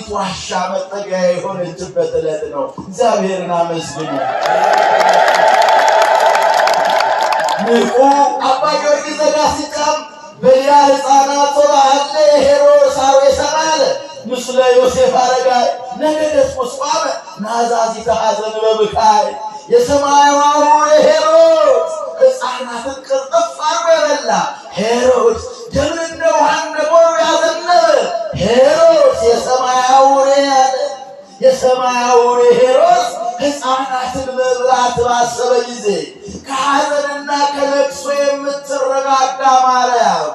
አንዲት ዋሻ መጠጊያ የሆነችበት ዕለት ነው። እግዚአብሔርን አመስግኑ። ንቁ አባ ጊዮርጊስ ዘጋስጫም በያ ሕፃናት ሶባለ ሄሮድስ አርዌ ሰማለ ምስለ ዮሴፍ አረጋይ ነገደስ ቁስቋመ ናዛዚተ ሐዘን በብካይ የሰማያዊ ሄሮድስ ሕፃናትን ቅርጥፍ አርጎ የበላ ሄሮድስ ደምን እንደ ውሃ እንደ ጎርፍ ያዘነበ ሄሮድስ የሰማያዊ ያለ የሰማያዊ ሄሮድስ ሕፃናትን መብላት ባሰበ ጊዜ ከሐዘንና ከለቅሶ የምትረጋጋ ማርያም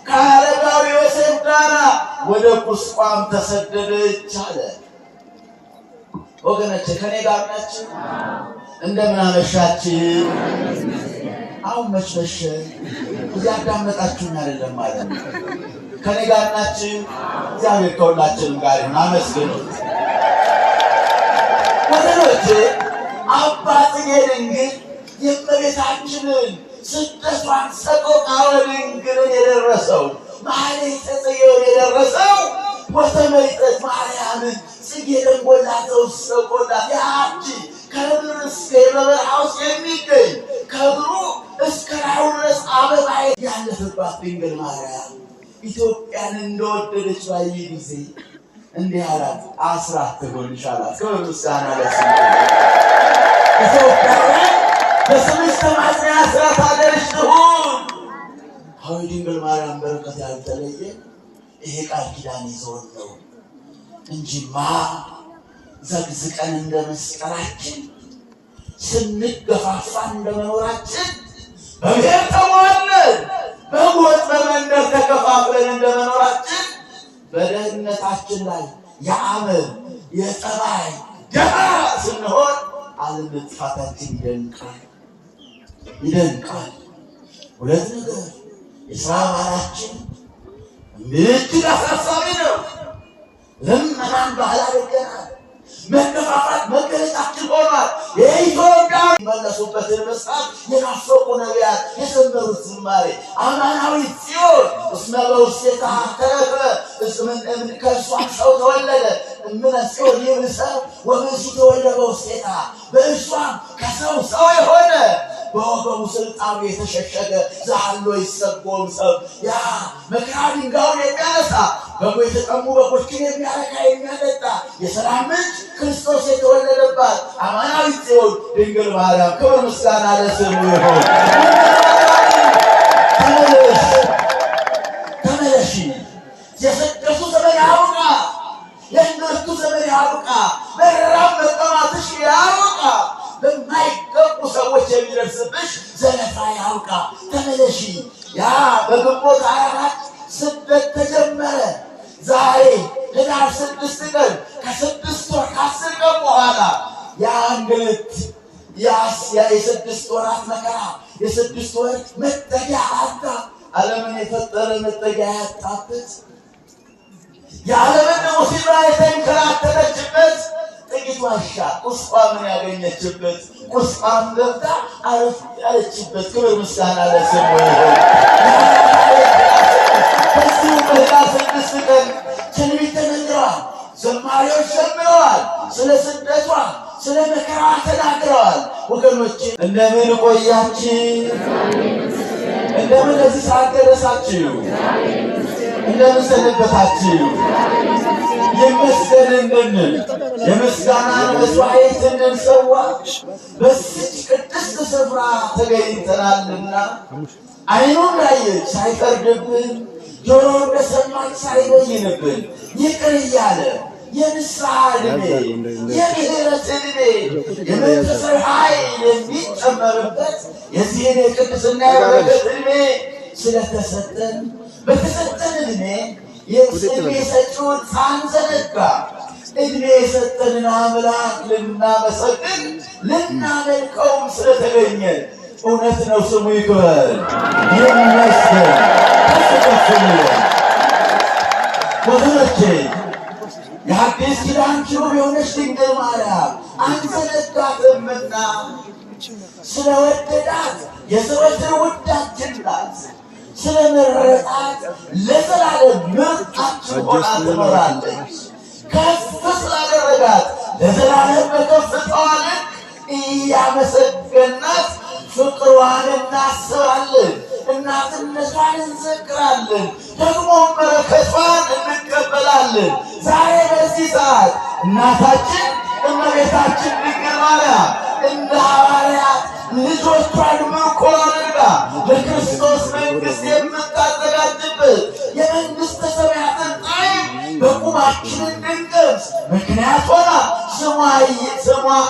ከአረጋዊ ዮሴፍ ጋር ወደ ቁስቋም ተሰደደች አለ። ወገኖቼ ከኔ ጋር ናችሁ? እንደምን አመሻችሁ? አሁን መች መሸ? እያዳመጣችሁኝ አይደለም ማለት ነው። ከኔ ጋር ናችሁ? እግዚአብሔር ከሁላችንም ጋር ይሁን። አመስግኑት ወገኖቼ። አባ ጽጌ ድንግል የእመቤታችንን ስደቷን ሰቆቃወ ድንግልን የደረሰው ማኅሌተ ጽጌውን የደረሰው ወተመይጠት ማርያምን ጽጌ ደንጎላት ዘውስተ ቆላት ያቺ ከእግር እስከ በበረሃ ውስጥ የሚገኝ ከእግሩ እስከ ራሱ ድረስ አበባ ያለፈባት ድንግል ማርያም ኢትዮጵያን እንደወደደች ባየ ጊዜ እንዲህ አላት፣ አስራት ትሆንሽ አላት። ክብር ምስጋና ለስሙ። ኢትዮጵያውያን በስምሽ ተማጽኛ አስራት አገርሽ ትሁን። አዎ ድንግል ማርያም በረከት ያልተለየ ይሄ ቃል ኪዳን ይዞን ነው እንጂማ ዘግዝቀን እንደ መስቀላችን ስንገፋፋ እንደመኖራችን በብሔር ተሟለን በጎጥ በመንደር ተከፋፍለን እንደመኖራችን በደህንነታችን ላይ የአመል የጠባይ ደሃ ስንሆን አለመጥፋታችን ይደንቃል። ሁለት ነገር የሥራ ባህላችን እጅግ አሳሳቢ ነው። ልመናን ባህል አድርገናል። መከፋፋት መገለጫችን ሆኗል። የኢትዮጵያ መለሱበትን መስራት የናፈቁ ነቢያት የዘመሩት ዝማሬ አማናዊት ጽዮን እስመ በውስቴታ ተረክበ ከእሷም ሰው ተወለደ እምነ ጽዮን ይብሰ ወብእሱ ተወለደ በውስቴታ በእሷም ከሰው ሰው የሆነ በወገቡ ስልጣኑ የተሸሸገ ዛሎ ይሰጎም ሰብ ያ መከራ ድንጋዩን የሚያነሳ በጎ የተጠሙ በጎችን የሚያረካ የሚያጠጣ የሰላም ምንጭ ክርስቶስ የተወለደባት አማናዊት ጽዮን ድንግል ማርያም ክብር ምስጋና ለስሙ ይሁን። ተመለሺ፣ የስደቱ ዘመን ያብቃ፣ የእንግልቱ ዘመን ያብቃ፣ መራብ መጠማትሽ ያብቃ፣ በማይገቡ ሰዎች የሚደርስብሽ ዘለፋ ያብቃ። ተመለሺ። ያ በግንቦት 24 ስደት ተጀመረ። ዛሬ ህዳር 6 ቀን ከ6 ወር ከ10 ቀን በኋላ ያ እንግልት የስድስት ወራት መከራ የስድስት ወር መጠጊያ አጣ። ዓለምን የፈጠረ መጠጊያ ያጣበት የዓለምን ሙሲባ የተንከራተተችበት ጥቂት ዋሻ ቁስቋምን ያገኘችበት ቁስቋም ገብታ አረፍ ያለችበት ክብር ምስጋና ለስሙ ይሁን። በዚሁ በህዳር 6 ቀን ትንቢት ተነግረዋል። ዘማሪዎች ዘምረዋል። ስለ ስደቷ ስለ መከራ ተናግረዋል። ወገኖቼ እንደምን ቆያችሁ? እንደምን ለዚህ ሰዓት ደረሳችሁ? እንደምን ሰነበታችሁ? ይመስገን እንድንል የምስጋናን መስዋዕት እንድንሰዋ በዚች ቅድስት ስፍራ ተገኝተናልና ዓይኑን ላየች ሳይፈርድብን ጆሮ እንደሰማች ሳይበይንብን ይቅር እያለ የንስሐ ዕድሜ የምህረት ዕድሜ የመንፈሳዊ ኃይል የሚጨመርበት የዚህን የቅድስና የበረከት ዕድሜ ስለተሰጠን በተሰጠን ዕድሜ የዕድሜ ሰጪውን ሳንዘነጋ ዕድሜ የሰጠንን አምላክ ልናመሰግን ልናመልከውም ስለተገኘን እውነት ነው ስሙ ይክበር ይመስገን። ወገኖቼ የሐዲስ ኪዳን ኪሩብ የሆነች ድንግል ማርያም አንዘነጋትምና ስለወደዳት የዘወትር ውዳችን ናት። ስለመረጣት ለዘላለም ምርጣችን ሆና ትኖራለች። ከፍ እናሳድጋት ለዘላለም በከፍታዋ ልክ እያመሰገናት ፍቅሯን እናስባለን፣ እናትነቷን እንዘክራለን፣ ደግሞ በረከቷን እንቀበላለን። ዛሬ በዚህ ሰዓት እናታችን እመቤታችን ድንግል ማርያም እንደ ሐዋርያት ልጆቿን ምርኮ አድርጋ ለክርስቶስ መንግሥት የምታዘጋጅበት የመንግሥተ ሰማያትን ጣዕም በቁማችን እንድንቀምስ ምክንያት ሆና ስሟ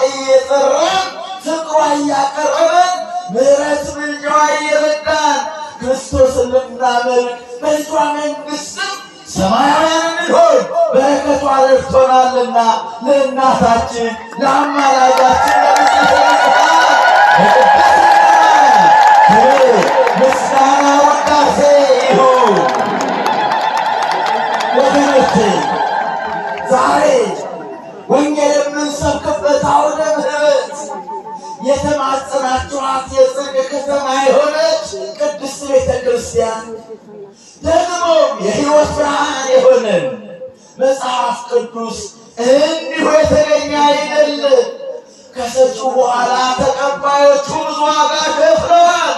እየጠራን ፍቅሯ እያቀረበን ምሕረት ምልጃዋ እየረዳን ክርስቶስን ልናመልክ በልጇ መንግሥትም ሰማያውያን እንድንሆን በረከቷ ረድቶናልና ለእናታችን ለአማላጃችን ምስጋና ውዳሴ ይሁን። ወገኖቼ ዛሬ ወንጌል የምንሰብክበት አውደ ምሕረት የተማጸናችኋት የጽድቅ ከተማ የሆነች ቅድስት ቤተ ክርስቲያን ደግሞ የሕይወት ብርሃን የሆነን መጽሐፍ ቅዱስ እንዲሁ የተገኘ አይደለም። ከሰጪው በኋላ ተቀባዮቹ ብዙ ዋጋ ከፍለዋል፣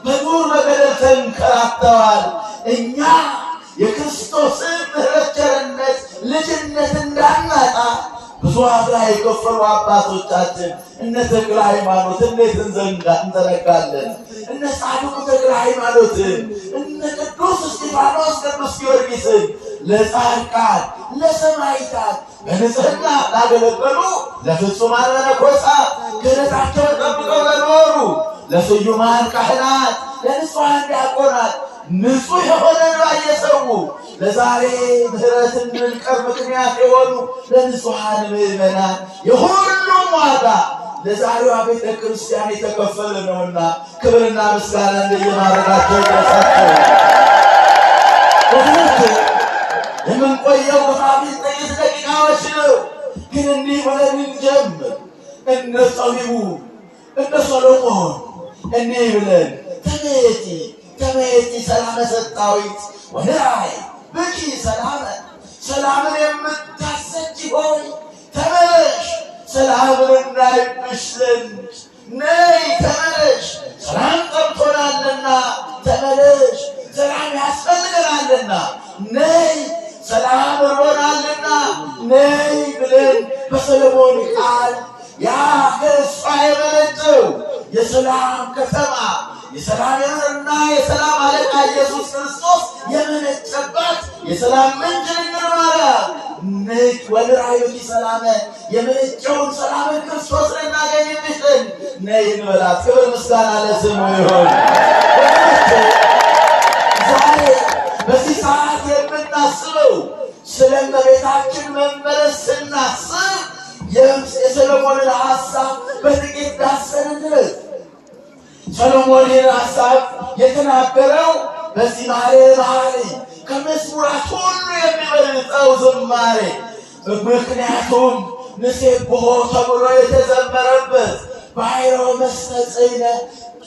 በዱር በገደል ተንከራተዋል። እኛ የክርስቶስን ምሕረት፣ ቸርነት፣ ልጅነት እንዳናጣ ብዙ ዋጋ የከፈሉ አባቶቻችን እነ ተክለ ሃይማኖት እንዴት እንዘነጋለን? እነ ጻድቁ ተክለ ሃይማኖትን፣ እነ ቅዱስ እስጢፋኖስ፣ ቅዱስ ጊዮርጊስን ለጻድቃን ለሰማዕታት በንጽሕና ላገለገሉ ለፍጹማን መነኮሳት ክህነታቸውን ጠብቀው ለኖሩ ለስዩማን ካህናት ለንጹሐን ዲያቆናት ንጹሕ የሆነ እንባ እየሰዉ ለዛሬ ምሕረት እንድንቀር ምክንያት የሆኑ ለንጹሐን ምእመናን የሁሉም ዋጋ ለዛሬዋ ቤተ ክርስቲያን የተከፈለ ነውና ክብርና ምስጋና እንደየማድረጋቸው ይድረሳቸው። ወገኖቼ የምንቆየው በፊት ጥቂት ደቂቃዎች ነው፣ ግን እንዲህ ብለን እንጀምር። እንደ ጠቢቡ እንደ ሰሎሞን እንዲህ ብለን ተመየጢ ሰላመ ሰጣዊት ወንራይ ብኪ ሰላምን የምታሰጪ ሆይ ተመለሽ፣ ሰላምን እናይብሽ ዘንድ ነይ ተመለሽ። ሰላም ጠምቶናልና ተመለሽ፣ ሰላም ያስፈልገናልና ነይ፣ ሰላም እርቦናልና ነይ ብለን በሰሎሞን ቃል ያ ከእሷ የመነጨው የሰላም ከተማ የሰላምና የሰላም አለቃ ኢየሱስ ክርስቶስ የመነጨባት የሰላም ምንጭ ድንግል ማርያም ነች። ወንራይ ብኪ ሰላመ የመነጨውን ሰላምን ክርስቶስን እናገኝብሽ ዘንድ ነይ እንበላት። ክብር ምስጋና ለስሙ ይሁን። ዛሬ በዚህ ሰዓት የምናስበው ስለ እመቤታችን መመለስ ስናስብ የሰሎሞንን ሐሳብ በጥቂት ዳሰን ድረስ ሰሎሞንን ሐሳብ የተናገረው በዚህ መኃልየ ከመዝሙራት ሁሉ የሚበልጠው ዝማሬ ምክንያቱም ንሴብሖ ተብሎ የተዘመረበት ባሕረ መስተጽእነ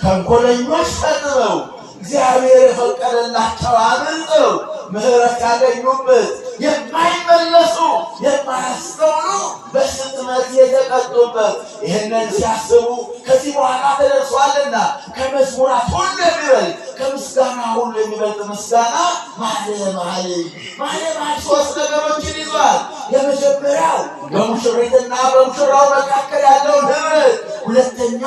ተንኰለኞች ፈጥነው እግዚአብሔር የፈቀደላቸው አምልጠው ምሕረት ያገኙበት የማይመለሱ የማያስተውሉ በስጥመት የተቀጡበት ይህንን ሲያስቡ ከዚህ በኋላ ተደርሷልና ከመዝሙራት ሁሉ የሚበልጥ ከምስጋና ሁሉ የሚበልጥ ምስጋና መኃልየ ሦስት ነገሮችን ይዟል። የመጀመሪያው በሙሽሪትና በሙሽራው መካከል ያለውን ኅብረት፣ ሁለተኛ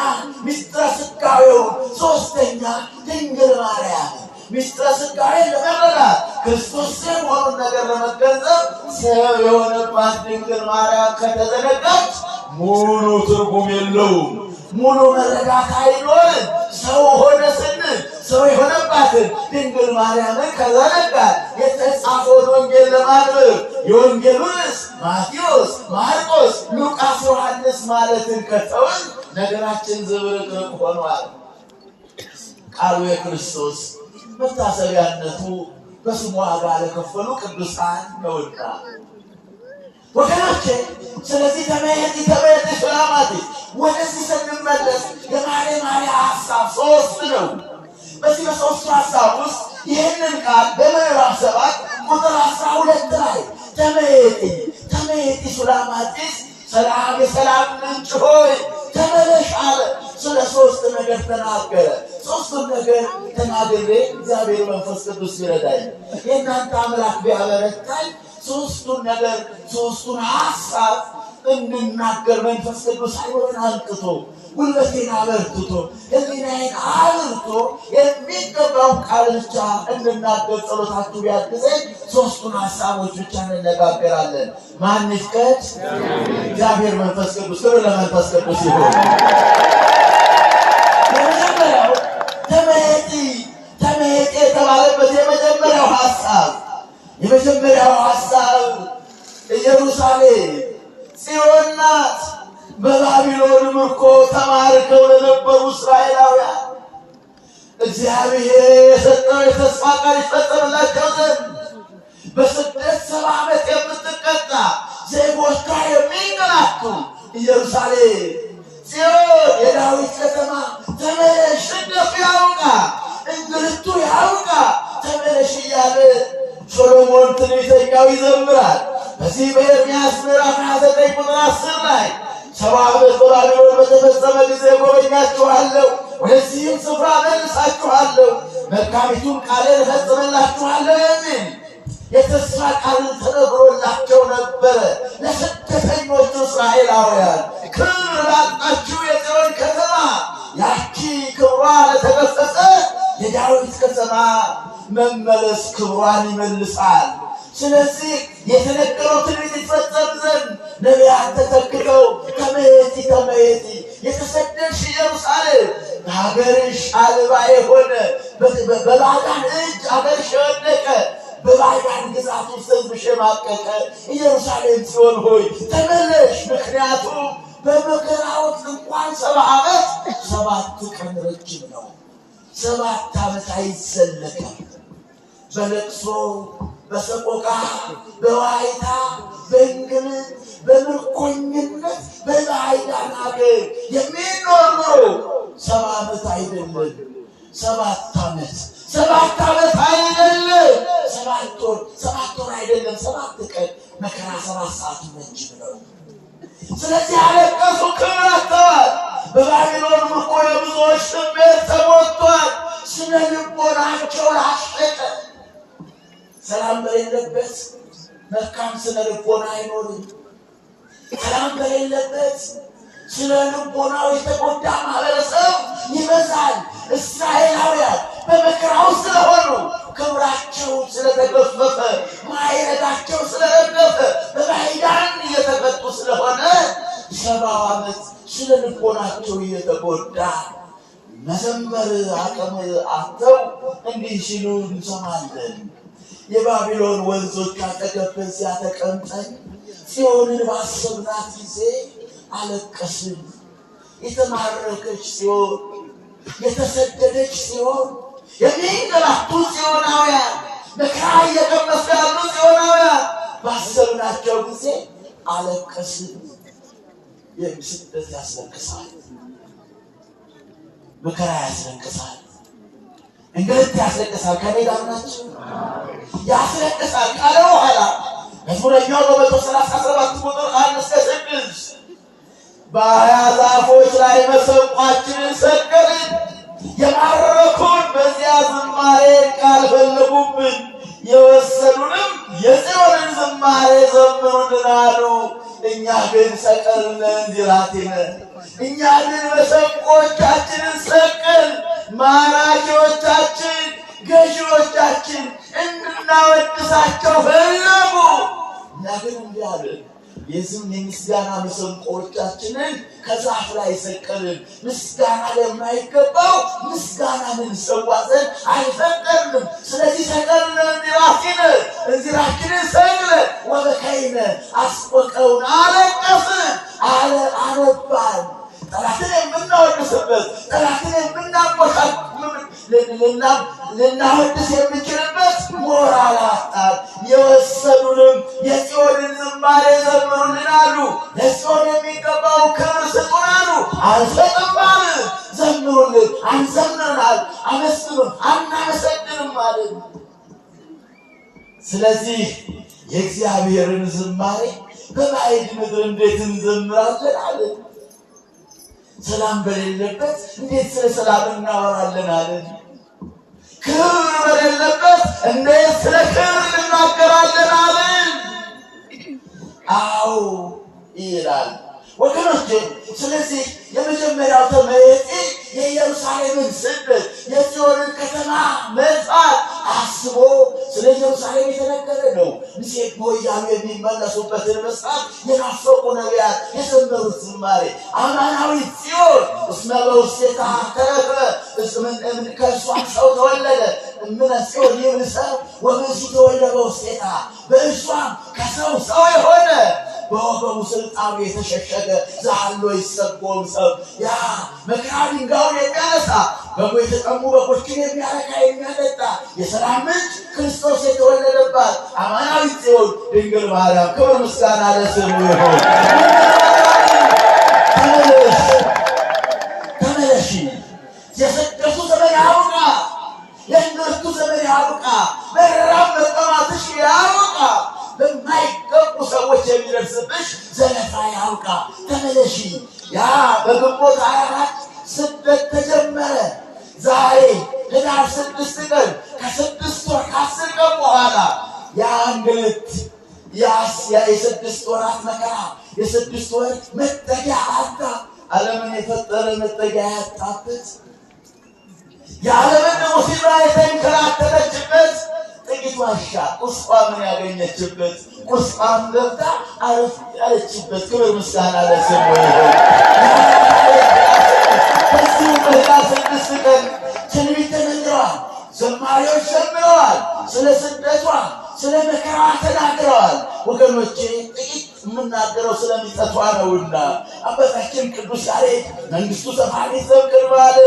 ምስጢረ ሥጋዌውን፣ ሦስተኛ ድንግል ማርያም ምስጢረ ሥጋዌን ለመረዳት ክርስቶስ የሆኑን ነገር ለመገንዘብ ሰው የሆነባት ድንግል ማርያም ከተዘነጋች ሙሉ ትርጉም የለውም። ሙሉ መረዳት አይኖርም። ሰው ሆነ ስንል ሰው የሆነባትን ድንግል ማርያምን ከዘነጋት የተጻፈውን ወንጌል ለማንበብ የወንጌሉንስ ማቴዎስ፣ ማርቆስ፣ ሉቃስ፣ ዮሐንስ ማለትን ከተውን ነገራችን ዝብርቅርቅ ሆኗል። ቃሉ የክርስቶስ መታሰቢያነቱ በስሙ ዋጋ ለከፈሉ ቅዱሳን ነውና ወገኖቼ፣ ስለዚህ ተመየጢ ሰላማቲ ወደዚህ ስንመለስ የመኃልየ ሐሳብ ሦስት ነው። በዚህ በሦስቱ ሐሳብ ውስጥ ይህንን ቃል በምዕራፍ 7 ቁጥር 12 ላይ ተመየጢ ተመየጢ ሱላማጢስ ሰላም የሰላም ምንጭ ሆይ ተመለሽ አለ። ስለ ሶስት ነገር ተናገረ። ሶስቱን ነገር ተናግሬ እግዚአብሔር መንፈስ ቅዱስ ይረዳኝ የእናንተ አምላክ ቢያበረታኝ ሶስቱን ነገር ሶስቱን ሐሳብ እንድናገር መንፈስ ቅዱስ አይወን አንጥቶ ጉልበቴን አበርትቶ ሕሊናዬን አብርቶ የሚገባው ቃል ብቻ እንድናገር ጸሎታችሁ ቢያግዘኝ ሶስቱን ሐሳቦች ብቻ እንነጋገራለን። ማን ይፍቀድ? እግዚአብሔር መንፈስ ቅዱስ። ክብር ለመንፈስ ቅዱስ ይሁን። የመጀመሪያው ተመየጢ የተባለበት የመጀመሪያው ሐሳብ ኢየሩሳሌም ጽዮን ናት። በባቢሎን ምርኮ ተማርከው ለነበሩ እስራኤላውያን እግዚአብሔር የሰጠው የተስፋ ቃል ይፈጸምላቸው ዘንድ በስደት 70 ዓመት የምትቀጣ ዜጎቿ የሚንገላቱ ኢየሩሳሌም ጽዮን የዳዊት ከተማ ተመለሽ፣ ስደቱ ያውቃ፣ እንግልቱ ያውቃ፣ ተመለሽ እያለ ሶሎሞን ትንቢተኛው ይዘምራል። በዚህ በኤርምያስ ምዕራፍ 29 ቁጥር 10 ላይ 70 ዓመት በባቢሎን በተፈጸመ ጊዜ ጎበኛችኋለሁ፣ ወደዚህም ስፍራ መልሳችኋለሁ፣ መልካሚቱን ቃሌን እፈጽምላችኋለሁ የሚል የተስፋ ቃል ተነግሮላቸው ነበረ። ለስደተኞቹ እስራኤላውያን ክብር ላጣችው የጽዮን ከተማ ያቺ ክብሯ ለተገሰጸ የዳዊት ከተማ መመለስ ክብሯን ይመልሳል። ስለዚህ የተነገረው ትንቢት ይፈጸም ዘንድ ነቢያት ተተክተው ተመየጢ የተሰደድሽ ኢየሩሳሌም ሀገርሽ አልባ የሆነ በባዕዳን እጅ ሀገርሽ የወደቀ በባዕዳን ግዛት ውስጥ ሕዝብሽ የማቀቀ ኢየሩሳሌም ጽዮን ሆይ ተመለሽ። ምክንያቱም በመከራ ወቅት እንኳን 70 ዓመት 7 ቀን ረጅም ነው። 7 ዓመት አይዘለቅም። በለቅሶ በሰቆቃ በዋይታ በእንግልት በምርኮኝነት በባዕዳን ሀገር የሚኖር ነው። 70 ዓመት አይደለም፣ 7 ዓመት 7 ዓመት አይደለም፣ 7 ወር አይደለም፣ 7 ቀን መከራ 7 ሰዓት ረጅም ነው። ስለዚህ አለቀሱ፣ ክብር አጥተዋል። በባቢሎን ምርኮ የብዙዎች ስሜት ተሞልቷል። ስነ ልቦናቸው ላሸቀ። ሰላም በሌለበት መልካም ስነ ልቦና አይኖርም። ሰላም በሌለበት ስነ ልቦናው የተጎዳ ማህበረሰብ ይበዛል። እስራኤላውያን በመከራ ውስጥ ስለሆኑ ክብራቸው ስለተገፈፈ ማዕረጋቸው ስለረገፈ በባዕዳን እየተቀጡ ስለሆነ 70 ዓመት ስነ ልቦናቸው እየተጎዳ መዘመር አቅም አጥተው እንዲህ ሲሉ እንሰማለን። የባቢሎን ወንዞች አጠገብ በዚያ ተቀምጠን ጽዮንን ባሰብናት ጊዜ አለቀስን። የተማረከች ጽዮን፣ የተሰደደች ጽዮን፣ የሚንገላቱ ጽዮናውያን፣ መከራ እየቀመሱ ያሉ ጽዮናውያን ባሰብናቸው ጊዜ አለቀስን። ስደት ያስለቅሳል፣ መከራ ያስለቅሳል፣ እንግልት ያስለቅሳል። ከኔ ጋር ናችሁ? ያስለቅሳል ካለ በኋላ መዝሙረኛው በ137 ቁጥር 1 እስከ 6 በሀያ ዛፎች ላይ መሰንቋችንን ሰቀልን፣ የማረኩን በዚያ ዝማሬ ቃል ፈለጉብን፣ የወሰዱንም የጽዮንን ዝማሬ ዘምሩልን አሉ። እኛ ግን ሰቀልን እንዚራቲነ፣ እኛ ግን መሰንቆቻችንን ሰቀል፣ ማራኪዎቻችን ገዢዎቻችን እንድናወድሳቸው ፈለጉ። እኛ ግን እንዲህ አለን፣ የዝም የምስጋና መሰንቆቻችንን ከዛፍ ላይ ሰቀልን። ምስጋና ለማይገባው ምስጋናን እንሰዋ ዘንድ አልፈቀድንም። ስለዚህ ሰቀልን እንዚራችንን ሰቅለን ወበከይነ አስቆቀውን አለቀስን፣ አነባን። ጠላትን የምናወድስበት ጠላትን ልናወድስ የምንችልበት ሞራል አጣን። የወሰዱንም የጽዮንን ዝማሬ ዘምሩልን አሉ። ለጽዮን የሚገባው ክብር ስጡን አሉ። አልሰጥም አልን። ዘምሩልን፣ አንዘምርናል። አመስግኑን፣ አናመሰግንም አልን። ስለዚህ የእግዚአብሔርን ዝማሬ በባዕድ ምድር እንዴት እንዘምራለን አለ። ሰላም በሌለበት እንዴት ስለ ሰላም እናወራለን አለ። ክብር በሌለበት እንዴት ስለ ክብር እንናገራለን አለ። አዎ ይላል ወገኖቼ። ስለዚህ የመጀመሪያው ትምህርት የኢየሩሳሌምን ስደት የጽዮንን ከተማ መጥፋት አስቦ ስለ ኢየሩሳሌም የተነገረ ነው። ሚሴት ቦያሉ የሚመለሱበትን መስራት የናፈቁ ነቢያት የዘመሩት ዝማሬ አማናዊት ጽዮን እስመ በውስቴታ ተረክበ ከእሷም ሰው ተወለደ እምነ ጽዮን ይብልሰብ ወብእሱ ተወለደ በውስቴታ በእሷም ከሰው ሰው የሆነ በወገቡ ስልጣኑ የተሸሸገ ዛሎ ይሰጎም ሰብ ያ መከራ ድንጋዩን የሚያነሳ በጎ የተጠሙ በጎችን የሚያረካ የሚያጠጣ የሰላም ምንጭ ክርስቶስ የተወለደባት አማናዊት ጽዮን ድንግል ማርያም ክብር ምስጋና ለስሙ ይሁን። ተመለሺ፣ የስደቱ ዘመን ያብቃ፣ የእንግልቱ ዘመን ያብቃ፣ መራብ መጠማትሽ ያብቃ፣ በማይገቡ ሰዎች የሚደርስብሽ ዘለፋ ያብቃ። ተመለሺ። ያ በግንቦት 24 ስደት ተጀመረ። ዛሬ ህዳር 6 ቀን ከ6 ወር ከ10 ቀን በኋላ ያ እንግልት የስድስት ወራት መከራ የስድስት ወር መጠጊያ አጣ። ዓለምን የፈጠረ መጠጊያ ያጣበት የዓለምን ሙሲባ የተንከራተተችበት ጥቂት ዋሻ ቁስቋምን ያገኘችበት ቁስቋም ገብታ አረፍ ያለችበት ክብር ምስጋና ለስሙ ይሁን። በዚሁ በህዳር 6 ቀን ትንቢት ተነግረዋል። ዘማሪዎች ዘምረዋል። ስለ ስደቷ ስለ መከራ ተናግረዋል። ወገኖቼ ጥቂት የምናገረው ስለሚጠቷ ነውና አባታችን ቅዱስ ያሬድ መንግስቱ ሰፋሪት ዘምቅርባል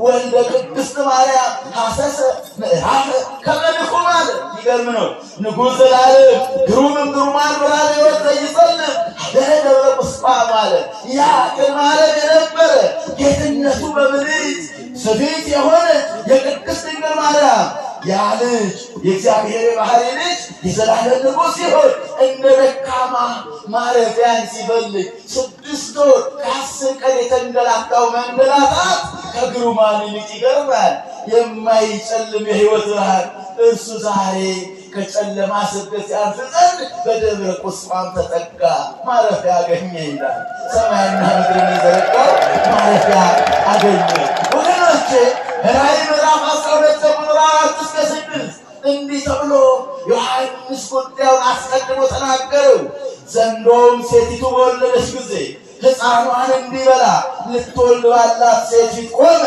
ወልደ ቅድስት ማርያም ሐሰሰ ምዕራፍ ከመልኩ ማለት ይገርም ነው። ንጉሥ ዘላለም ግሩምም ግሩማን ብርሃን ሕይወት ዘይጸልም ደብረ ቁስቋም ማለት ያ ቅድመ ዓለም የነበረ ጌትነቱ በምልዕት ስፊት የሆነ የቅድስት ድንግል ማርያም ያ ልጅ የእግዚአብሔር የባህሪ ልጅ የዘላለም ንጉሥ ሲሆን እንደ ደካማ ማረፊያን ሲፈልግ 6 ወር ከ10 ቀን የተንገላታው መንገላታት ከግሩማን ይልቅ ይገርማል። የማይጨልም የሕይወት ብርሃን እርሱ ዛሬ ከጨለማ ስደት ያልፍ ዘንድ በደብረ ቁስቋም ተጠጋ፣ ማረፊያ አገኘ ይላል። ሰማይና ምድርን የዘረጋው ማረፊያ አገኘ። ወገኖቼ ራእይ ምዕራፍ 12 ቁጥር 4 እስከ 6 እንዲህ ተብሎ ዮሐንስ ጉዳዩን አስቀድሞ ተናገረው። ዘንዶም ሴቲቱ በወለደች ጊዜ ሕፃኗን እንዲበላ ልትወልድ ባላት ሴት ፊት ቆመ።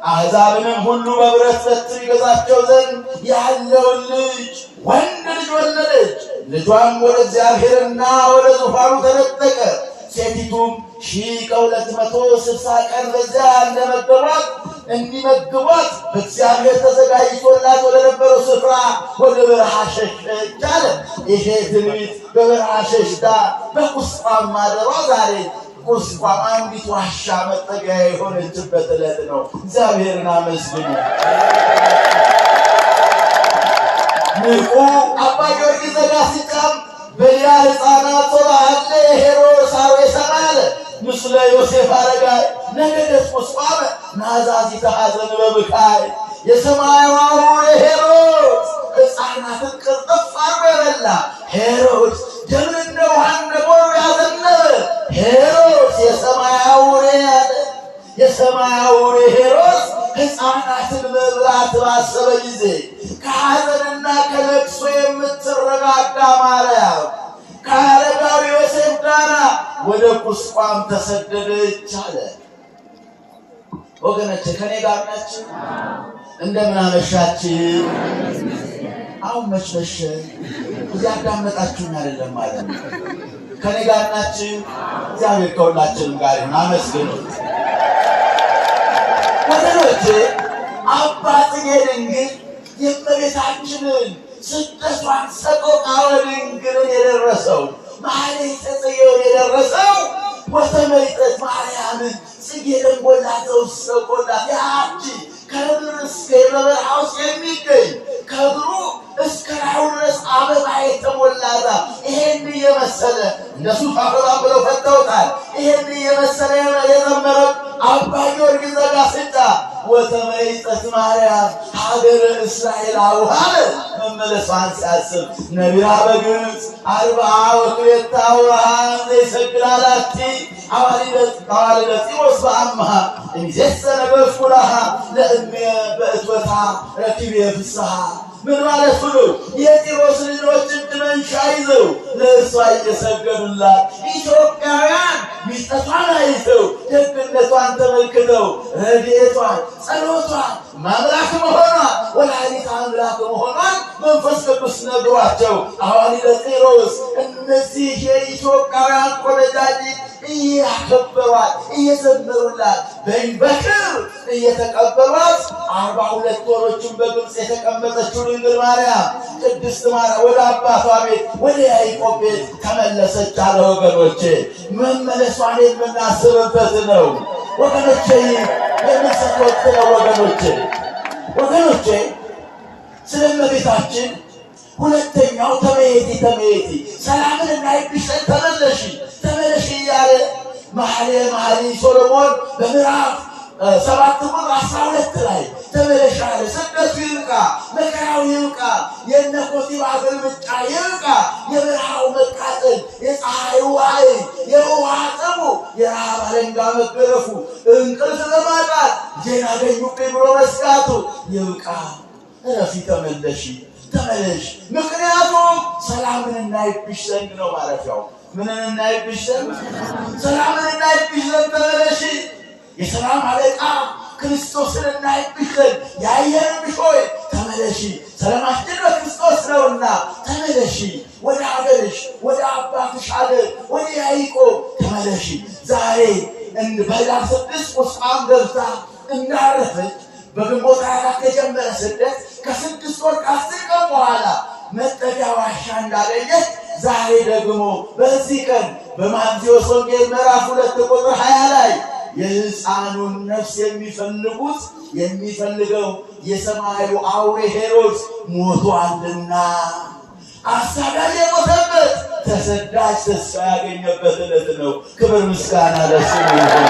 አሕዛብንም ሁሉ በብረት በትር ይገዛቸው ዘንድ ያለውን ልጅ ወንድ ልጅ ወለደች። ልጇም ወደ እግዚአብሔርና ወደ ዙፋኑ ተነጠቀ። ሴቲቱም 1260 ቀን በዚያ እንዲመግቧት በእግዚአብሔር ተዘጋጅቶላት ወደ ነበረው ስፍራ ወደ በረሃ ሸሸች አለ። ይሄ ትንቢት በበረሃ ሸሽታ በቁስቋም ማደሯ ዛሬ ቁስቋም አንዲት ዋሻ መጠጊያ የሆነችበት ዕለት ነው። እግዚአብሔርን አመስግኑ። ንቁ አባ ጊዮርጊስ ዘጋስጫም በሊያ ሕፃናት ጾባለ ሄሮድስ አርዌ ሰማለ ምስለ ዮሴፍ አረጋይ ነገደት ቁስቋም ናዛዚተ ሐዘን በብካይ የሰማያዊው ሄሮድስ ሕፃናትን ቅርጥፍ አርጎ የበላ ሄሮድስ ደምን እንደ ውሃ እንደ ጎርፍ ያዘነበ ሄሮድስ የሰማያዊው ሄሮድስ ሕፃናትን መብላት ባሰበ ጊዜ ከሐዘንና ከለቅሶ የምትረጋጋ ማርያም ከአረጋዊ ዮሴፍ ጋር ወደ ቁስቋም ተሰደደች አለ። ወገኖቼ ከኔ ጋር ናችሁ? እንደምን አመሻችሁ? አሁን መች መሸ? እያዳመጣችሁኝ አይደለም ማለት ነው። ከኔ ጋር ናችሁ? እግዚአብሔር ከሁላችንም ጋር ይሁን። አመስግኑት ወገኖቼ። አባ ጽጌ ድንግል የእመቤታችንን ስደቷን ሰቆቃወ ድንግልን የደረሰው ማኅሌተ ጽጌውን የደረሰው ወተመይጠት ማርያምን ጽጌ ደንጎላት ዘውስተ ቆላት ያቺ ከእግር እስከ በበረሃ ውስጥ የሚገኝ ከእግሩ እስከ ላዩ ድረስ አበባ የተሞላታ ይሄን የመሰለ እነሱ ተፈራብለው ፈተውታል። ይሄን የመሰለ የዘመረ አባ ጊዮርጊስ ዘጋስጫ ወተመይጠት ማርያም ሀገረ እስራኤል አውሃለ መመለሷን ሲያስብ ነቢያ በግብፅ 40 አውራሃን ዘይሰግዳላቲ አዋልደ ጢሮስ በአምሃ እሚዜሰነ በፍኩላሃ ለእሜ በእትወታ ረኪቤ ፍስሐ ምን ማለት ነው? የጢሮስ ልጆች ድመንሻ ይዘው ለእርሷ እየሰገዱላት ኢትዮጵያውያን ሚስጥሯን አይተው ደግነቷን ተመልክተው ረድኤቷን ጸሎቷን ማምላክ መሆኗን ወላዲተ አምላክ መሆኗን መንፈስ ቅዱስ ነግሯቸው ሐዋርያው ጴጥሮስ እነዚህ የኢትዮጵያውያን ቆነጃጅት እያከበሯት እየዘመሩላት በክብር እየተቀበሏት 42 ወሮችን በግብፅ የተቀመጠችው ድንግል ማርያም ቅድስት ማርያም ወደ አባቷ ቤት ወደ ያዕቆብ ቤት ተመለሰች አለ። ወገኖቼ መመለሷን የምናስብበት ነው ወገኖቼ፣ የምንሰጥበት ነው ወገኖቼ። ስለ እመቤታችን ሁለተኛው ተመየቲ ሰላምን እናይብሽ ተመለሺ እያለ መኃልየ ሶሎሞን በምዕራፍ 7 ቁጥር 12 ላይ ተመለሽ አለ። ስደቱ ይብቃ፣ መከራው ይብቃ፣ የእነ ኮቲባ ግልምጫ ይብቃ፣ የበረሃው መቃጠል፣ የፀሐዩ ኃይል፣ የውሃ ጥሙ፣ የረሃብ አለንጋ መገረፉ፣ እንቅልፍ በማጣት ዜና አገኙብኝ ብሎ መስጋቱ ይብቃ። እረፊ፣ ተመለሽ። ምክንያቱም ሰላምን እናይብሽ ዘንድ ነው ማረፊያው። ምንን እናይብሽ ዘንድ? ሰላምን እናይብሽ ዘንድ ተመለሽ። የሰላም አለቃ ክርስቶስን እናይብሽ ዘንድ ያየንብሽ ሆይ ተመለሺ። ሰላማችን በክርስቶስ ነውና ተመለሺ። ወደ ሀገርሽ፣ ወደ አባትሽ ሀገር፣ ወደ ያዕቆብ ተመለሺ። ዛሬ በኅዳር 6 ቁስቋም ገብታ እንዳረፈች በግንቦት 24 የጀመረ ስደት ከ6 ወር ከ10 ቀን በኋላ መጠጊያ ዋሻ እንዳገኘች ዛሬ ደግሞ በዚህ ቀን በማቴዎስ ወንጌል ምዕራፍ 2 ቁጥር 20 ላይ የሕፃኑን ነፍስ የሚፈልገው የሰማዩ አውሬ ሄሮድስ ሞቷልና አሳዳጅ የሞተበት ተሰዳጅ ተስፋ ያገኘበት ዕለት ነው። ክብር ምስጋና ለስሙ ይሁን።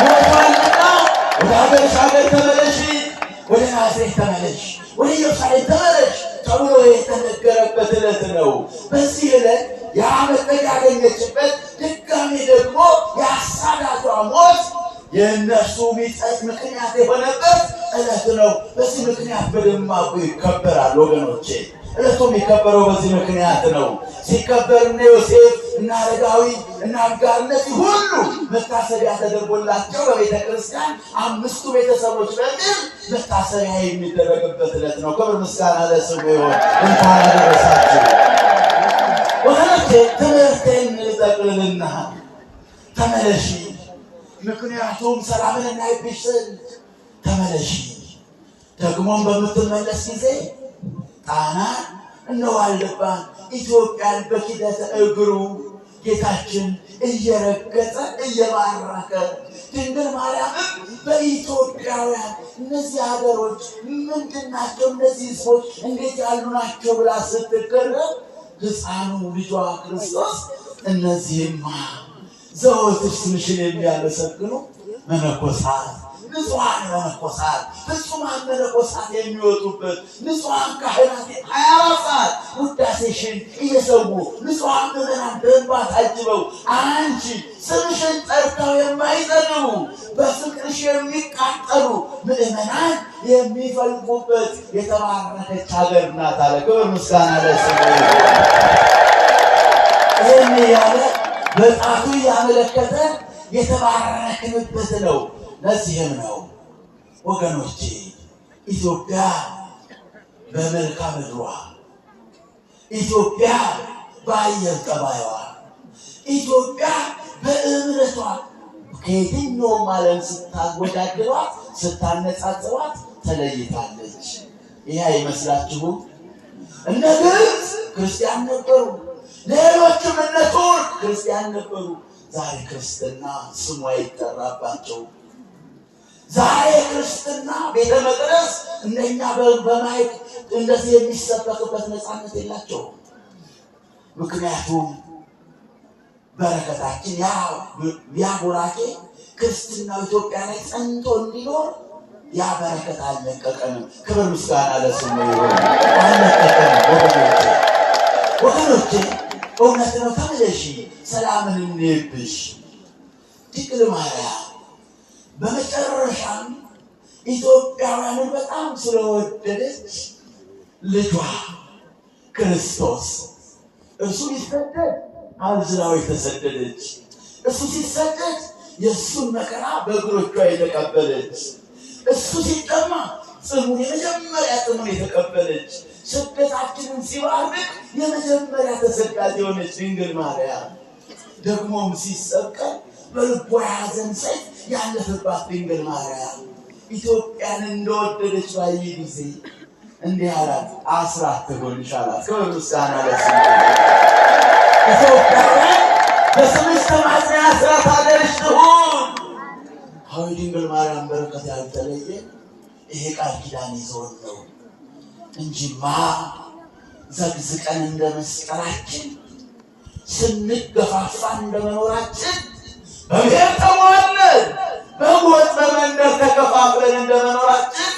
ሞቷልና ወደ ሀገር ተመለሺ፣ ወደ ናዝሬት ተመለሽ፣ ወደ ኢየሩሳሌም ተመለሽ ተብሎ የተነገረበት ዕለት ነው። በዚህ ዕለት መጠጊያ ያገኘችበት ድጋሚ ደግሞ የአሳዳጇ ሞት የእነሱ ሚጠት ምክንያት የሆነበት ዕለት ነው። በዚህ ምክንያት በደማቁ ይከበራል ወገኖቼ። ዕለቱ የሚከበረው በዚህ ምክንያት ነው። ሲከበር እነ ዮሴፍ እና አረጋዊ እና አጋር እነዚህ ሁሉ መታሰቢያ ተደርጎላቸው በቤተ ክርስቲያን 5ቱ ቤተሰቦች በሚል መታሰቢያ የሚደረግበት ዕለት ነው። ክብር ምስጋና ለስሙ ይሁን። እንኳን አደረሳችሁ ወገኖቼ። ትምህርቴን ልጠቅልልና ተመለሺ፣ ምክንያቱም ሰላምን እናይብሽ ዘንድ ተመለሺ። ደግሞም በምትመለስ ጊዜ ጣናን እነ ዋልድባን ኢትዮጵያን በኪደተ እግሩ ጌታችን እየረገጠ እየባረከ ድንግል ማርያምም በኢትዮጵያውያን እነዚህ ሀገሮች ምንድናቸው፣ እነዚህ ሕዝቦች እንዴት ያሉ ናቸው ብላ ስትገረም ሕፃኑ ልጇ ክርስቶስ እነዚህማ ዘወትር ስምሽን የሚያመሰግኑ መነኮሳት፣ ንጹሐን መነኮሳት፣ ፍጹማን መነኮሳት የሚወጡበት ንጹሐን ካህናት 24 ሰዓት ውዳሴሽን እየሰዉ ንጹሐን ምዕመናን በእንባ ታጅበው አንቺ ስምሽን ጠርተው የማይጠግቡ በፍቅርሽ የሚቃጠሉ ምዕመናን የሚፈልጉበት የተባረከች ሀገር ናት አለ። ክብር ምስጋና ለስሙ። ይህን ያለ በጣቱ ያመለከተ የተባረክንበት ነው። ለዚህም ነው ወገኖቼ ኢትዮጵያ በመልክዓ ምድሯ፣ ኢትዮጵያ በአየር ጠባይዋ፣ ኢትዮጵያ በእምነቷ ከየትኛውም ዓለም ስታወዳድሯት ስታነጻጽሯት ተለይታለች። ይህ አይመስላችሁም? እነ ግብፅ ክርስቲያን ነበሩ፣ ሌሎችም እነ ቱርክ ክርስቲያን ነበሩ። ዛሬ ክርስትና ስሙ አይጠራባቸው። ዛሬ ክርስትና ቤተ መቅደስ እንደኛ በማየት እንደዚህ የሚሰበክበት ነፃነት የላቸውም። ምክንያቱም በረከታችን ያ ቡራኬ ክርስትናው ኢትዮጵያ ላይ ጸንቶ እንዲኖር ያ በረከት አልለቀቀንም። ክብር ምስጋና ለስሙ ይሁን። አልለቀቀንም ወገኖቼ እውነት ነው። ተመለሺ፣ ሰላምን እንይብሽ ድንግል ማርያም። በመጨረሻም ኢትዮጵያውያንን በጣም ስለወደደች ልጇ ክርስቶስ እሱ ሲሰደድ አዝላው የተሰደደች፣ እሱ ሲሰደድ የእሱን መከራ በእግሮቿ የተቀበለች፣ እሱ ሲጠማ ጽሙን የመጀመሪያ ጽሙን የተቀበለች፣ ስደታችንን ሲባርክ የመጀመሪያ ተሰዳጅ የሆነች ድንግል ማርያም፣ ደግሞም ሲሰቀል በልቧ የያዘን ሰይፍ ያለፈባት ድንግል ማርያም ኢትዮጵያን እንደወደደች ባየ ጊዜ እንዲህ አላት፣ አስራት ትሆንሽ አላት። ክብር ምስጋና ለስሙ። ኢትዮጵያውያን በስምሽ ተማጽኛ አስራት አገርሽ ትሁን። አዎ ድንግል ማርያም በረከት ያልተለየ ይሄ ቃል ኪዳን ይዞን ነው እንጂማ ዘግዝቀን እንደ መስቀላችን ስንገፋፋ እንደመኖራችን በብሔር ተሟለን በጎጥ በመንደር ተከፋፍለን እንደመኖራችን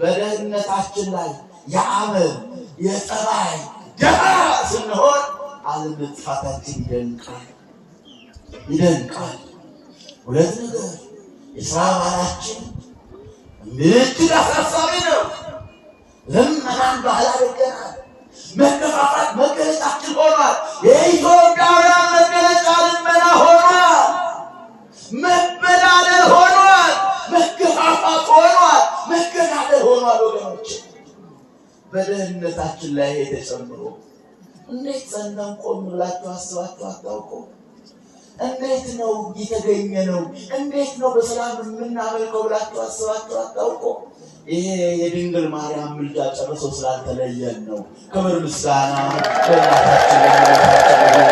በደህንነታችን ላይ የአመል የጠባይ ደሃ ስንሆን አለመጥፋታችን ይደንቃል። ሁለት ነገር የሥራ ባህላችን እጅግ አሳሳቢ ነው። ልመናን ባህል አድርገናል። መከፋፋት መገለጫችን ሆኗል። የኢትዮጵያውያን መገለጫ ልመና ሆኗል። መበዳደል ሆኗል። መከፋፋት ሆኗል። መገዳደል ሆኗል። ወገኖች በደህንነታችን ላይ የተጨምሮ እንዴት ጸንተን ቆም ብላችሁ አስባችሁ አታውቁ? እንዴት ነው የተገኘ ነው? እንዴት ነው በሰላም የምናመልከው ብላችሁ አስባችሁ አታውቁ? ይሄ የድንግል ማርያም ምልጃ ጨርሶ ስላልተለየን ነው። ክብር ምስጋና ለእናታችን ለእመቤታችን።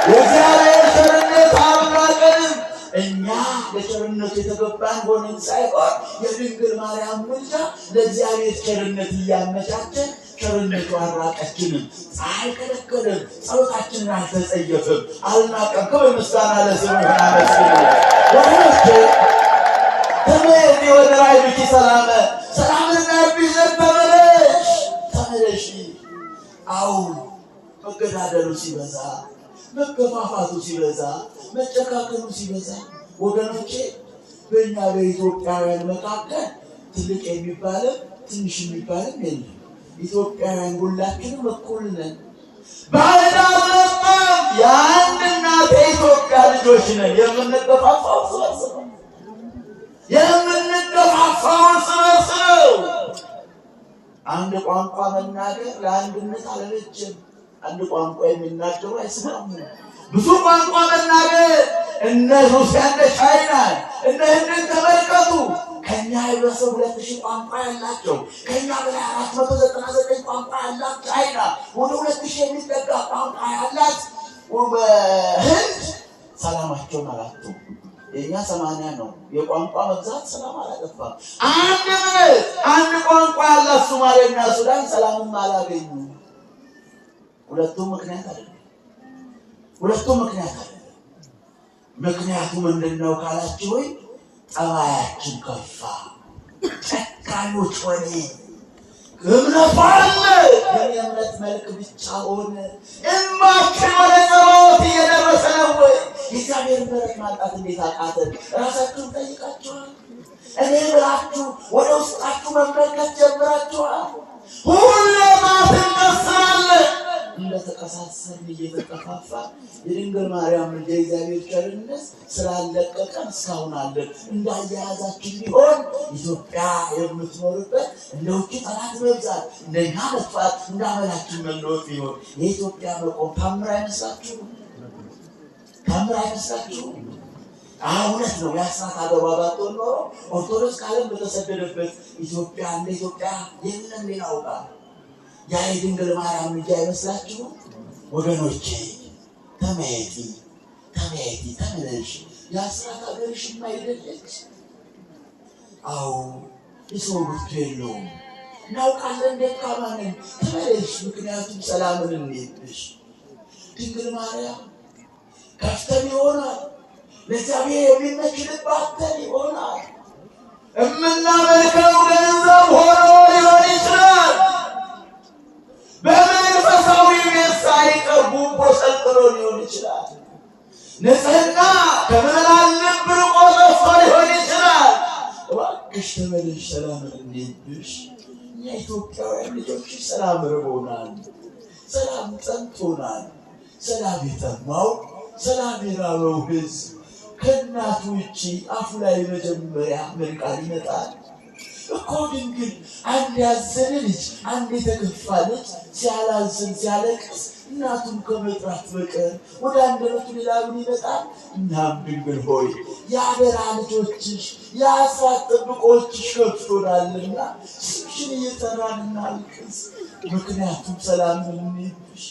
የእግዚአብሔር ቸርነት አልራቀንም። እኛ ለቸርነቱ የተገባን ሆነን ሳይሆን የድንግል ማርያም ምልጃ ለእግዚአብሔር ቸርነት እያመቻቸን ቸርነቱ አልራቀችንም። አልከለከለም። ጸሎታችንን አልተጸየፍም፣ አልናቀም። ክብር ምስጋና ለስሙ ይሁን። ወገኖቼ ተመለሺ ወደ ራእይሽ ሰላም ሰላምና ቢዘት ተመለሺ። አሁን መገዳደሉ ሲበዛ፣ መገፋፋቱ ሲበዛ፣ መጨካከሉ ሲበዛ ወገኖቼ በእኛ በኢትዮጵያውያን መካከል ትልቅ የሚባልም ትንሽ የሚባልም የለም። ኢትዮጵያውያን ሁላችንም እኩል ነን። ባዕዳን መጣም የአንድ እናት የኢትዮጵያ ልጆች ነን። የምንገፋፋው እርስ በርስ ነው። አንድ ቋንቋ መናገር ለአንድነት አልበጀም። አንድ ቋንቋ የሚናገሩ አይስማሙም። ብዙ ቋንቋ መናገር እነ ሩሲያ እነ ቻይና እነ ህንድን ተመልከቱ። ከኛ የበሰው 2000 ቋንቋ ያላቸው፣ ከኛ በላይ 499 ቋንቋ ያላት ቻይና ወደ 2000 የሚጠጋ ቋንቋ ያላት ህንድ ሰላማቸውን አላጡ። የኛ 80 ነው። የቋንቋ መብዛት ሰላም አላጠፋም። አንድ ቋንቋ ያላት ሶማሌና ሱዳን ሰላምም አላገኙ። ሁለቱም ምክንያት አይደለም። ምክንያቱ ምንድነው ካላችሁ ወይ ጠባያችን ከፋ፣ ጨካኞች ሆነ። እምነት አለ የእምነት መልክ ብቻ ሆነ። እማችን ወደ ጸሎት እየደረሰ ነው ወይ? የእግዚአብሔር ምሕረት ማጣት እንዴት አቃተን? ራሳችሁን ጠይቃችኋል? እኔ ብላችሁ ወደ ውስጣችሁ መመልከት ጀምራችኋል? ሁሌ ማትን ቀስራለን እንደተቀሳሰርን እየተጠፋፋ የድንግል ማርያም ልጅ የእግዚአብሔር ቸርነት ስላለቀቀን እስካሁን አለን። እንዳያያዛችን ቢሆን ኢትዮጵያ የምትኖርበት እንደ ውጭ ጠላት መብዛት፣ እንደኛ መጥፋት፣ እንዳመላችን መለወጥ ቢሆን የኢትዮጵያ መቆም ታምር አይመስላችሁም? እውነት ነው። የአስራት አገሯ ባትሆን ኖሮ ኦርቶዶክስ ካለም በተሰደደበት ኢትዮጵያ እንደ ኢትዮጵያ የለም ሌላው ጋር። ያ የድንግል ማርያም ልጅ አይመስላችሁም? ወገኖቼ ተመየቲ ተመለሽ። የአስራት ሀገርሽማ አይደለች? አዎ የሰው ብርቱ የለውም። እናውቃለን፣ ደካማ ነን። ተመለሽ፣ ምክንያቱም ሰላምን እንሄድሽ። ድንግል ማርያም ከፍተን ይሆናል። ለእግዚአብሔር የሚመችልባትን ይሆናል። የምናመልከው ገንዘብ ሆኖ ሊሆን ይችላል። በመንፈሳዊ ቤት ሳይቀር ጉቦ ሰልጥኖ ሊሆን ይችላል። ንጽሕና ከምዕመናን ልብ ርቆ ጠፍቶ ሊሆን ይችላል። እባክሽ ተመለሽ፣ ሰላም እንዴብሽ። እኛ ኢትዮጵያውያን ልጆችሽ ሰላም ርቦናል፣ ሰላም ጠምቶናል። ሰላም የጠማው ሰላም የራበው ሕዝብ ከእናቱ ውጪ አፉ ላይ መጀመሪያ ምን ቃል ይመጣል እኮ? ድንግል አንድ ያዘነ ልጅ፣ አንድ የተከፋ ልጅ ሲያላዝን ሲያለቅስ እናቱን ከመጥራት በቀር ወደ አንደበቱ ሌላ ምን ይመጣል? እናም ድንግል ሆይ የአደራ ልጆችሽ የአስራት ጥብቆችሽ ከፍቶናልና ስምሽን እየጠራን እናልቅስ። ምክንያቱም ሰላም እንይብሽ።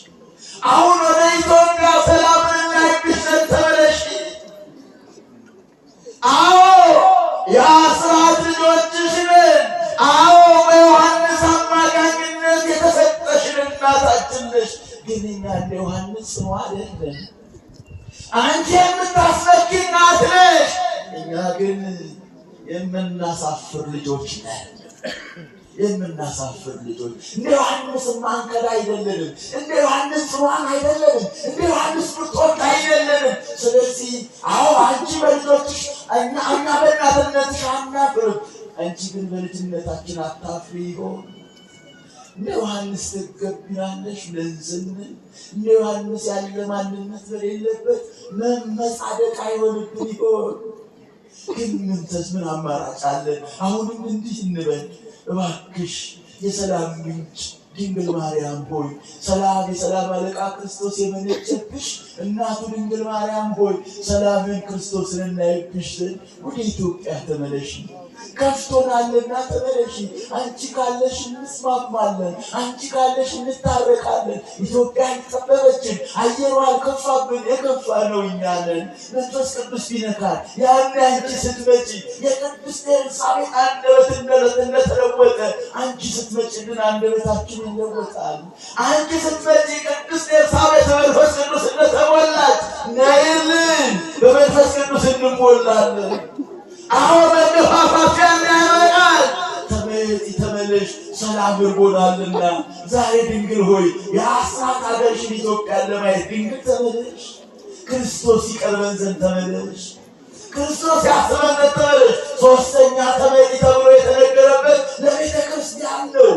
አሁን ወደ ኢትዮጵያ ሰላም እናይብሽ ተመለሽ። አዎ የአስራት ልጆችሽ ነን። አዎ በዮሐንስ አማካኝነት የተሰጠሽን እናታችን ነሽ። ግን እኛ እንደ ዮሐንስ ነው አይደለም። አንቺ የምታስፈኪ እናት ነሽ፣ እኛ ግን የምናሳፍር ልጆች ነን። የምናሳፍር ልጆች እንደ ዮሐንስ ማንከዳ አይደለንም። እንደ ዮሐንስ ጽዋን አይደለንም። እንደ ዮሐንስ ብርቶች አይደለንም። ስለዚህ አዎ አንቺ በልጆችሽ እኛ በእናትነትሽ አናፍርም። አንቺ ግን በልጅነታችን አታፍሪ ይሆን? እንደ ዮሐንስ ትገቢናለሽ ለንዝን። እንደ ዮሐንስ ያለ ማንነት በሌለበት መመጻደቅ አይሆንብን ይሆን? ግን ምን አማራጭ አለን? አሁንም እንዲህ እንበል እባክሽ የሰላም ምንጭ ድንግል ማርያም ሆይ ሰላም የሰላም አለቃ ክርስቶስ የመነጨብሽ እናቱ ድንግል ማርያም ሆይ ሰላምን ክርስቶስን እናይብሽ ዘንድ ወደ ኢትዮጵያ ተመለሺ። ከፍቶናልና ተመለሺ። አንቺ ካለሽ እንስማማለን፣ አንቺ ካለሽ እንታረቃለን። ኢትዮጵያ ጠበበችን፣ አየሯ አልከፋብን፣ የከፋ ነው እኛ ነን። መንፈስ ቅዱስ ቢነካል ያኔ አንቺ ስትመጪ የቅድስት ኤልሳቤጥ አንደበት እንደተለወጠ አንቺ ስትመጪ ግን አንደበታችን ይለወጣል። አንቺ ስትመጪ ቅድስት ኤልሳቤጥ በመንፈስ ቅዱስ እንደተሞላች ነይልን፣ በመንፈስ ቅዱስ እንሞላለን። አሁን መገፋፋት ያመጣል። ተመለሽ፣ ሰላም እርቦናልና። ዛሬ ድንግል ሆይ የአስራት ሀገርሽን ኢትዮጵያን ለማየት ድንግል ተመለሽ። ክርስቶስ ይቀርበን ዘንድ ተመለሽ። ክርስቶስ ያስበን ዘንድ ተመለሽ። ሶስተኛ ተመለሽ ተብሎ የተነገረበት ለቤተ ክርስቲያን ነው።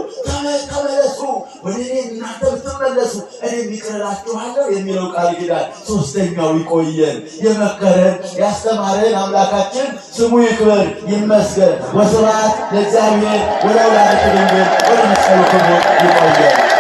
ተመለሱ፣ ወደ እኔ እናንተ ብትመለሱ እኔም ይቅር እላችኋለሁ የሚለው ቃል ኪዳን ሶስተኛው ይቆየን። የመከረን ያስተማረን አምላካችን ስሙ ይክበር ይመስገን። ወስብሐት ለእግዚአብሔር ወለወላዲቱ ድንግል ወለመስቀሉ ክቡር። ይቆየን።